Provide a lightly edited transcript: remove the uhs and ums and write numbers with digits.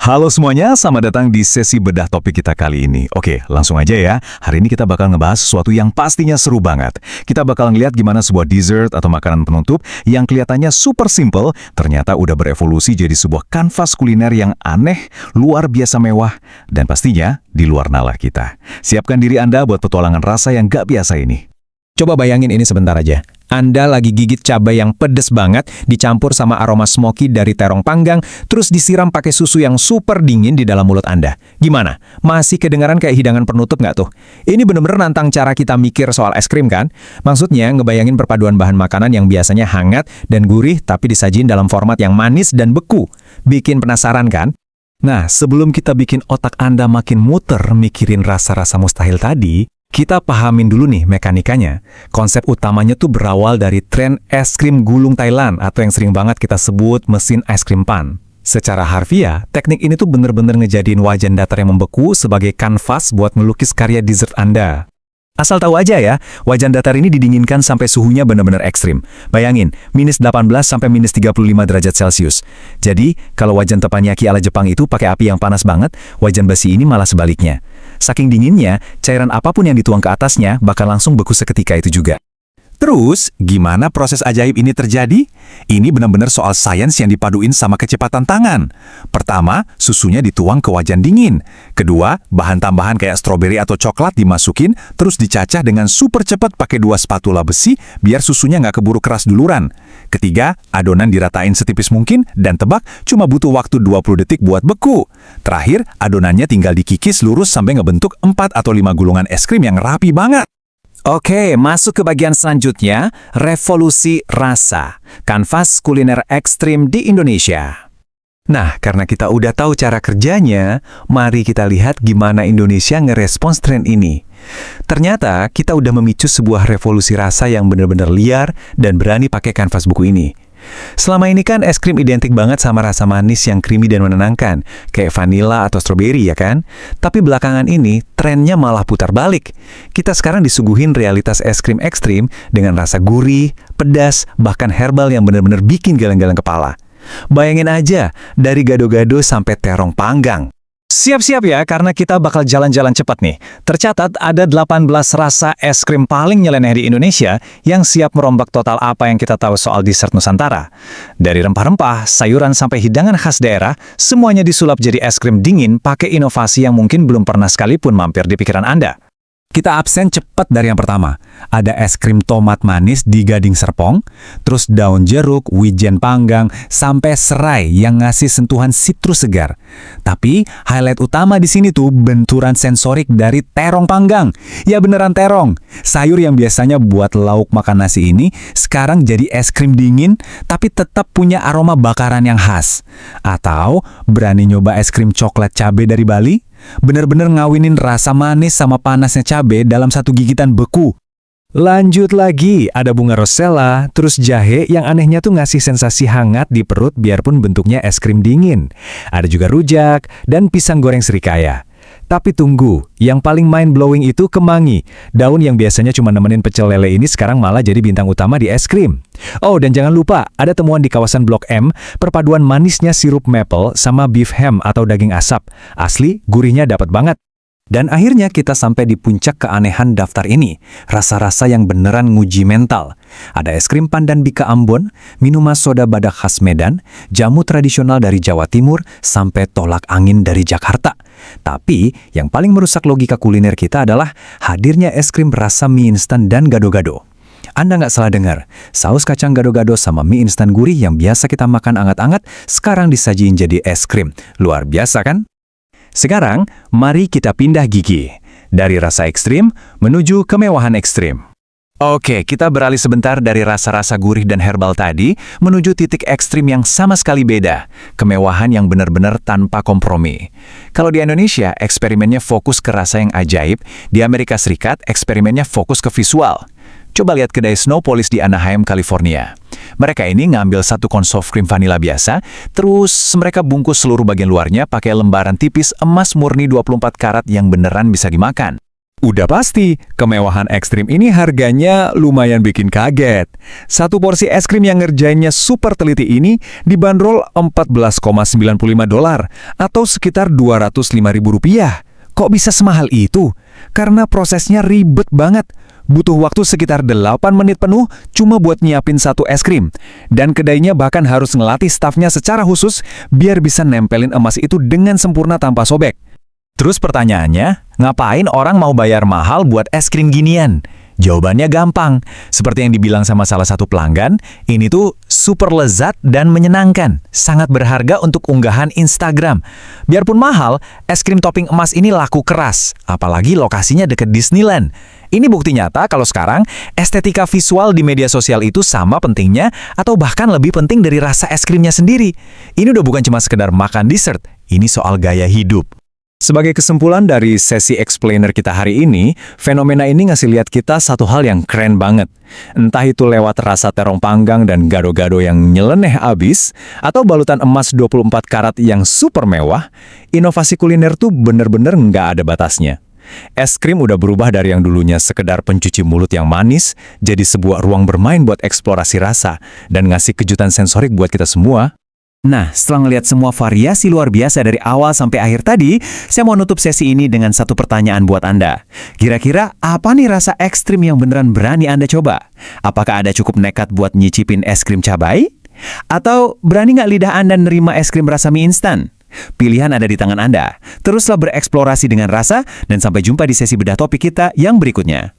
Halo semuanya, selamat datang di sesi bedah topik kita kali ini. Oke, langsung aja ya. Hari ini kita bakal ngebahas sesuatu yang pastinya seru banget. Kita bakal ngeliat gimana sebuah dessert atau makanan penutup yang kelihatannya super simple, ternyata udah berevolusi jadi sebuah kanvas kuliner yang aneh, luar biasa mewah, dan pastinya di luar nalar kita. Siapkan diri Anda buat petualangan rasa yang gak biasa ini. Coba bayangin ini sebentar aja. Anda lagi gigit cabai yang pedes banget, dicampur sama aroma smoky dari terong panggang, terus disiram pakai susu yang super dingin di dalam mulut Anda. Gimana? Masih kedengaran kayak hidangan penutup nggak tuh? Ini bener-bener nantang cara kita mikir soal es krim kan? Maksudnya ngebayangin perpaduan bahan makanan yang biasanya hangat dan gurih tapi disajin dalam format yang manis dan beku. Bikin penasaran kan? Nah, sebelum kita bikin otak Anda makin muter mikirin rasa-rasa mustahil tadi, kita pahamin dulu nih mekanikanya. Konsep utamanya tuh berawal dari tren es krim gulung Thailand atau yang sering banget kita sebut mesin es krim pan. Secara harfiah, teknik ini tuh bener-bener ngejadiin wajan datar yang membeku sebagai kanvas buat melukis karya dessert Anda. Asal tahu aja ya, wajan datar ini didinginkan sampai suhunya benar-benar ekstrim. Bayangin, minus 18 sampai minus 35 derajat Celcius. Jadi, kalau wajan teppanyaki ala Jepang itu pakai api yang panas banget, wajan besi ini malah sebaliknya. Saking dinginnya, cairan apapun yang dituang ke atasnya bakal langsung beku seketika itu juga. Terus, gimana proses ajaib ini terjadi? Ini benar-benar soal sains yang dipaduin sama kecepatan tangan. Pertama, susunya dituang ke wajan dingin. Kedua, bahan tambahan kayak stroberi atau coklat dimasukin, terus dicacah dengan super cepat pakai 2 spatula besi biar susunya nggak keburu keras duluran. Ketiga, adonan diratain setipis mungkin dan tebak cuma butuh waktu 20 detik buat beku. Terakhir, adonannya tinggal dikikis lurus sampai ngebentuk 4 atau 5 gulungan es krim yang rapi banget. Oke, masuk ke bagian selanjutnya, revolusi rasa. Kanvas kuliner ekstrim di Indonesia. Nah, karena kita udah tahu cara kerjanya, mari kita lihat gimana Indonesia ngerespons tren ini. Ternyata kita udah memicu sebuah revolusi rasa yang benar-benar liar dan berani pakai kanvas buku ini. Selama ini kan es krim identik banget sama rasa manis yang creamy dan menenangkan, kayak vanila atau stroberi ya kan? Tapi belakangan ini, trennya malah putar balik. Kita sekarang disuguhin realitas es krim ekstrim dengan rasa gurih, pedas, bahkan herbal yang benar-benar bikin geleng-geleng kepala. Bayangin aja, dari gado-gado sampai terong panggang. Siap-siap ya, karena kita bakal jalan-jalan cepat nih. Tercatat ada 18 rasa es krim paling nyeleneh di Indonesia yang siap merombak total apa yang kita tahu soal dessert Nusantara. Dari rempah-rempah, sayuran sampai hidangan khas daerah, semuanya disulap jadi es krim dingin pakai inovasi yang mungkin belum pernah sekalipun mampir di pikiran Anda. Kita absen cepat dari yang pertama. Ada es krim tomat manis di Gading Serpong, terus daun jeruk, wijen panggang, sampai serai yang ngasih sentuhan sitrus segar. Tapi highlight utama di sini tuh benturan sensorik dari terong panggang. Ya beneran terong. Sayur yang biasanya buat lauk makan nasi ini sekarang jadi es krim dingin tapi tetap punya aroma bakaran yang khas. Atau berani nyoba es krim coklat cabai dari Bali? Bener-bener ngawinin rasa manis sama panasnya cabai dalam satu gigitan beku. Lanjut lagi, ada bunga rosella, terus jahe yang anehnya tuh ngasih sensasi hangat di perut biarpun bentuknya es krim dingin. Ada juga rujak dan pisang goreng serikaya. Tapi tunggu, yang paling mind-blowing itu kemangi. Daun yang biasanya cuma nemenin pecel lele ini sekarang malah jadi bintang utama di es krim. Oh, dan jangan lupa, ada temuan di kawasan Blok M, perpaduan manisnya sirup maple sama beef ham atau daging asap. Asli, gurihnya dapat banget. Dan akhirnya kita sampai di puncak keanehan daftar ini, rasa-rasa yang beneran nguji mental. Ada es krim pandan bika Ambon, minuman soda badak khas Medan, jamu tradisional dari Jawa Timur, sampai tolak angin dari Jakarta. Tapi yang paling merusak logika kuliner kita adalah hadirnya es krim rasa mie instan dan gado-gado. Anda nggak salah dengar, saus kacang gado-gado sama mie instan gurih yang biasa kita makan anget-anget, sekarang disajiin jadi es krim. Luar biasa kan? Sekarang, mari kita pindah gigi. Dari rasa ekstrim, menuju kemewahan ekstrim. Oke, kita beralih sebentar dari rasa-rasa gurih dan herbal tadi, menuju titik ekstrim yang sama sekali beda. Kemewahan yang benar-benar tanpa kompromi. Kalau di Indonesia, eksperimennya fokus ke rasa yang ajaib. Di Amerika Serikat, eksperimennya fokus ke visual. Coba lihat kedai Snow Police di Anaheim, California. Mereka ini ngambil satu kon soft cream vanila biasa, terus mereka bungkus seluruh bagian luarnya pakai lembaran tipis emas murni 24 karat yang beneran bisa dimakan. Udah pasti, kemewahan ekstrim ini harganya lumayan bikin kaget. Satu porsi es krim yang ngerjainnya super teliti ini dibanderol $14,95 atau sekitar Rp205.000. Kok bisa semahal itu? Karena prosesnya ribet banget. Butuh waktu sekitar 8 menit penuh cuma buat nyiapin satu es krim. Dan kedainya bahkan harus ngelatih stafnya secara khusus biar bisa nempelin emas itu dengan sempurna tanpa sobek. Terus pertanyaannya, ngapain orang mau bayar mahal buat es krim ginian? Jawabannya gampang. Seperti yang dibilang sama salah satu pelanggan, ini tuh super lezat dan menyenangkan. Sangat berharga untuk unggahan Instagram. Biarpun mahal, es krim topping emas ini laku keras. Apalagi lokasinya deket Disneyland. Ini bukti nyata kalau sekarang estetika visual di media sosial itu sama pentingnya atau bahkan lebih penting dari rasa es krimnya sendiri. Ini udah bukan cuma sekedar makan dessert, ini soal gaya hidup. Sebagai kesimpulan dari sesi explainer kita hari ini, fenomena ini ngasih lihat kita satu hal yang keren banget. Entah itu lewat rasa terong panggang dan gado-gado yang nyeleneh abis, atau balutan emas 24 karat yang super mewah, inovasi kuliner tuh bener-bener nggak ada batasnya. Es krim udah berubah dari yang dulunya sekedar pencuci mulut yang manis, jadi sebuah ruang bermain buat eksplorasi rasa, dan ngasih kejutan sensorik buat kita semua. Nah, setelah ngelihat semua variasi luar biasa dari awal sampai akhir tadi, saya mau nutup sesi ini dengan satu pertanyaan buat Anda. Kira-kira apa nih rasa ekstrim yang beneran berani Anda coba? Apakah Anda cukup nekat buat nyicipin es krim cabai? Atau berani nggak lidah Anda nerima es krim rasa mie instan? Pilihan ada di tangan Anda. Teruslah bereksplorasi dengan rasa, dan sampai jumpa di sesi bedah topik kita yang berikutnya.